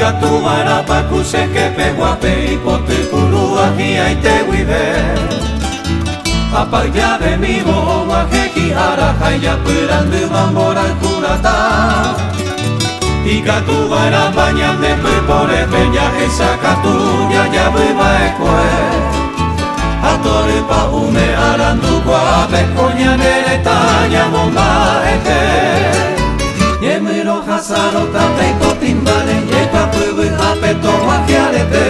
Ikatu warapaku sekepe guape ipote purua hiai te wive Apa llave mi boho waheki araja ya purandu mambora kurata Ikatu warapanya de pepore peña esa katuya ya viva ekue Atore pa ume arandu guape konya neretaña bomba ete Yemiro hasaro tapeiko timbale Yepa pubu apeto wakiarete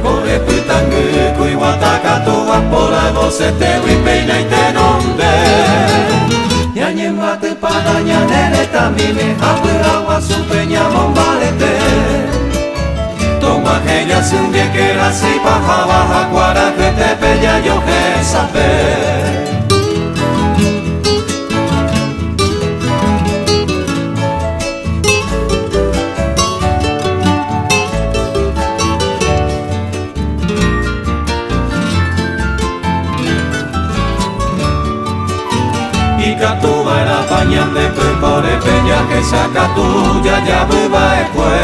Kore putangu kui watakatu wapora Vose te wipeina ite nombe Yañen wate padaña nereta mime Hapu awa supeña mombalete Toma heya sunge kera sipa hawa hakwara Kete peña yohe sape Ikatu warapaña de pepore peña que saca tuya ya viva ekue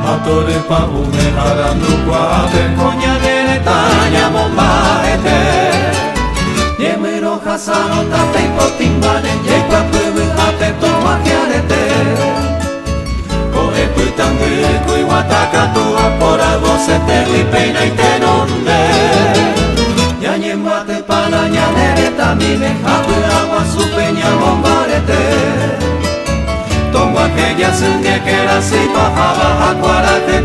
Atore pa ume arandu guape konya neretaña bomba ete Yemiro hasano tapeiko timbane Yepa pubu apeto wakiarete Koe putangu kui watakatu apora Vose te wipeina ite nonde Yañen wate padaña nereta mime Hapu awa supeña bombarete Tongwa que ya sunge que la sipa Haba hakwara te